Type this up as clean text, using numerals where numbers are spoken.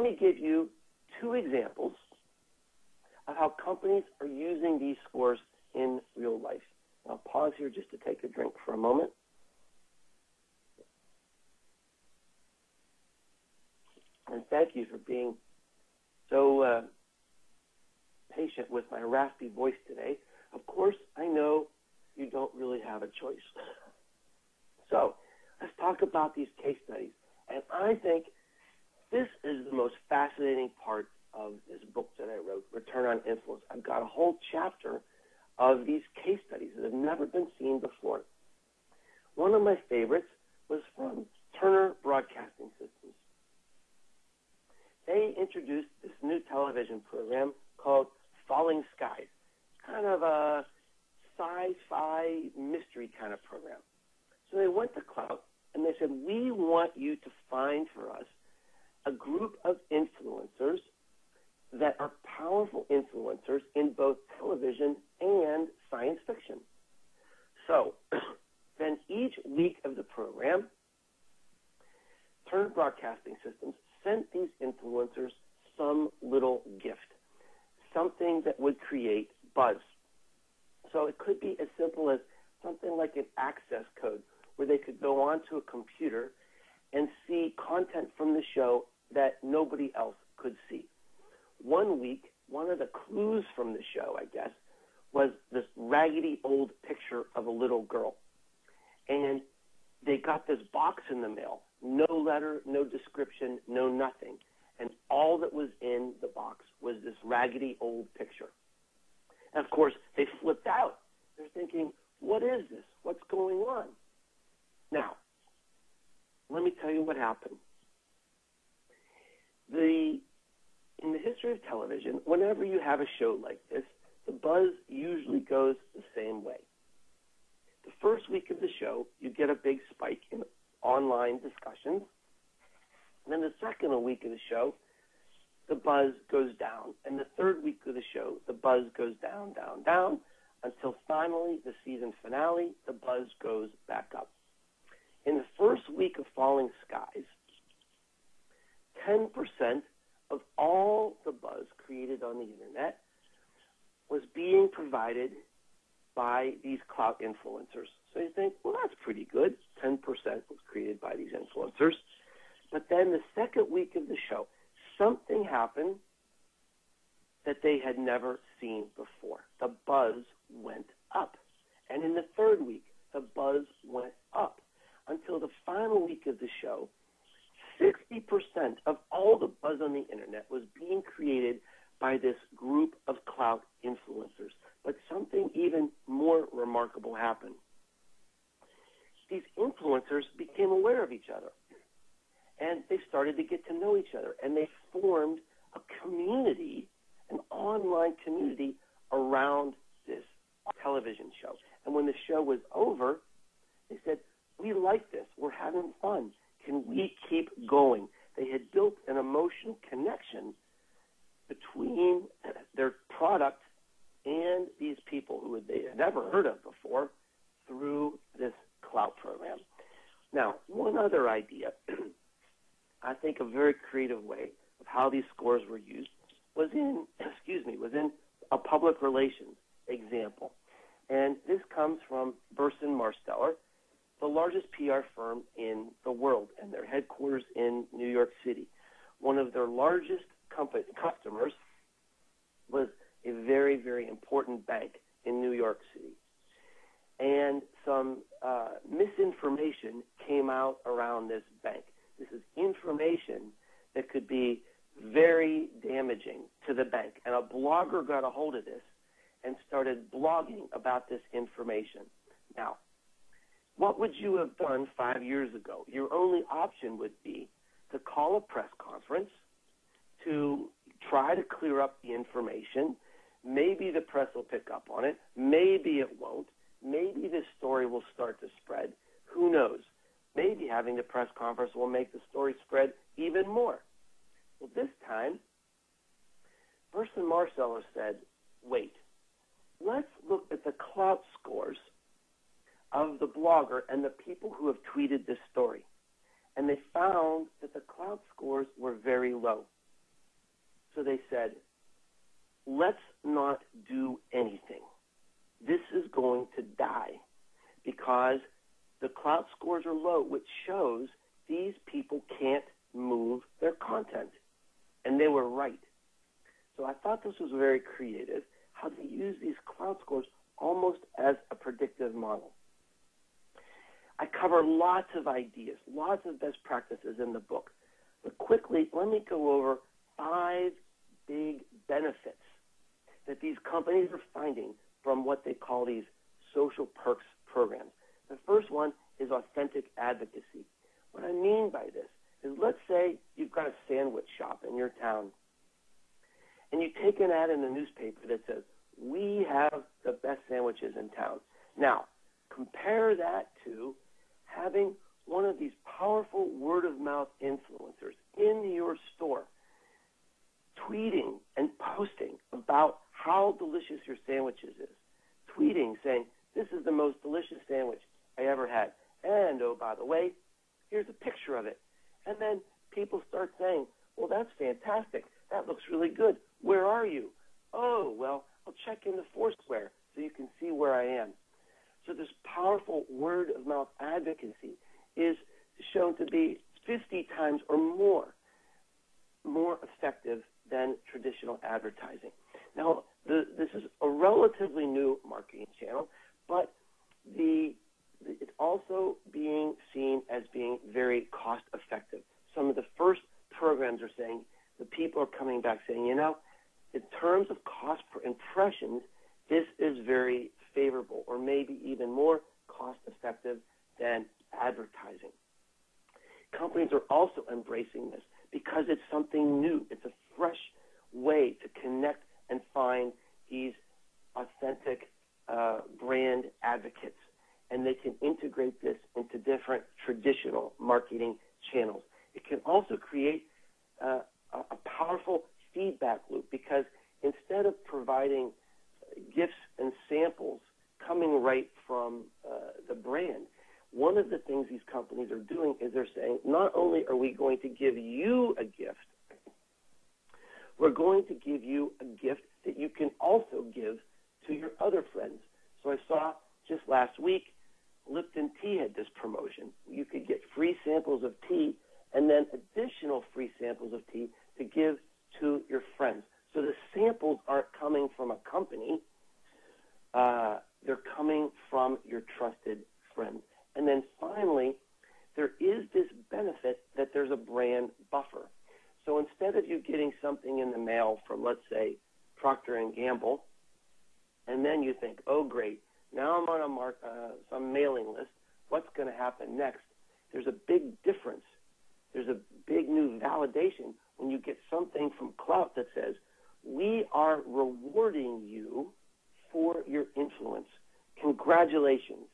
me give you two examples of how companies are using these scores in real life. I'll pause here just to take a drink for a moment. And thank you for being so patient with my raspy voice today. Of course, I know you don't really have a choice. So let's talk about these case studies. And I think this is the most fascinating part of this book that I wrote, Return on Influence. I've got a whole chapter of these case studies that have never been seen before. One of my favorites was from Turner Broadcasting Systems. They introduced this new television program called Falling Skies, kind of a sci-fi mystery kind of program. So they went to Klout and they said, we want you to find for us a group of influencers that are powerful influencers in both television and science fiction. So then each week of the program, Turner Broadcasting Systems sent these influencers some little gift, something that would create buzz. So it could be as simple as something like an access code where they could go onto a computer and see content from the show that nobody else could see. One week, one of the clues from the show, I guess, was this raggedy old picture of a little girl. And they got this box in the mail, no letter, no description, no nothing. And all that was in the box was this raggedy old picture. And of course, they flipped out. They're thinking, what is this? What's going on? Now, let me tell you what happened. In the history of television, whenever you have a show like this, the buzz usually goes the same way. The first week of the show, you get a big spike in online discussions. And then the second week of the show, the buzz goes down. And the third week of the show, the buzz goes down, down, down, until finally the season finale, the buzz goes back up. In the first week of Falling Skies, 10% of all the buzz created on the internet was being provided by these Klout influencers. So you think, well, that's pretty good. 10% was created by these influencers. But then the second week of the show, something happened that they had never seen before. The buzz went up. And in the third week, the buzz went up until the final week of the show. 60% of all the buzz on the internet was being created by this group of Klout influencers. But something even more remarkable happened. These influencers became aware of each other, and they started to get to know each other, and they formed a community, an online community around this television show. And when the show was over, they said, we like this. We're having fun. Can we keep going? They had built an emotional connection between their product and these people who they had never heard of before through this Klout program. Now, one other idea, I think a very creative way of how these scores were used was in a public relations example. And this comes from Burson Marsteller, the largest PR firm in the world, and their headquarters in New York City. One of their largest customers was a very, very important bank in New York City. And some misinformation came out around this bank. This is information that could be very damaging to the bank. And a blogger got a hold of this and started blogging about this information. Now, what would you have done 5 years ago? Your only option would be to call a press conference to try to clear up the information. Maybe the press will pick up on it. Maybe it won't. Maybe this story will start to spread. Who knows? Maybe having the press conference will make the story spread even more. Well, this time, Burson Marsteller said, wait, let's look at the Klout scores of the blogger and the people who have tweeted this story. And they found that the Klout scores were very low. So they said, let's not do anything. This is going to die because the clout scores are low, which shows these people can't move their content. And they were right. So I thought this was very creative, how they use these clout scores almost as a predictive model. I cover lots of ideas, lots of best practices in the book. But quickly, let me go over 5 big benefits that these companies are finding from what they call these social perks programs. The first one is authentic advocacy. What I mean by this is, let's say you've got a sandwich shop in your town, and you take an ad in the newspaper that says, we have the best sandwiches in town. Now, compare that to having one of these powerful word-of-mouth influencers in your store tweeting and posting about how delicious your sandwiches is, tweeting saying, this is the most delicious sandwich I ever had. And, oh, by the way, here's a picture of it. And then people start saying, well, that's fantastic. That looks really good. Where are you? Oh, well, I'll check in the Foursquare so you can see where I am. So this powerful word-of-mouth advocacy is shown to be 50 times or more effective than traditional advertising. Now, this is a relatively new marketing channel, but it's also being seen as being very cost-effective. Some of the first programs are saying, the people are coming back saying, in terms of cost per impressions, this is very favorable, or maybe even more cost-effective than advertising. Companies are also embracing this because it's something new. It's a fresh way to connect and find these authentic brand advocates, and they can integrate this into different traditional marketing channels. It can also create a powerful feedback loop, because instead of providing gifts and samples coming right from the brand, one of the things these companies are doing is they're saying, not only are we going to give you a gift, we're going to give you a gift that you can also give to your other friends. So I saw just last week, Lipton Tea had this promotion. You could get free samples of tea and then additional free samples of tea to give to your friends. So the samples aren't coming from a company. They're coming from your trusted friends. And then finally, there is this benefit that there's a brand buffer. So instead of you getting something in the mail from, let's say, Procter & Gamble, and then you think, oh, great, now I'm on some mailing list. What's going to happen next? There's a big difference. There's a big new validation when you get something from Clout that says, we are rewarding you for your influence. Congratulations.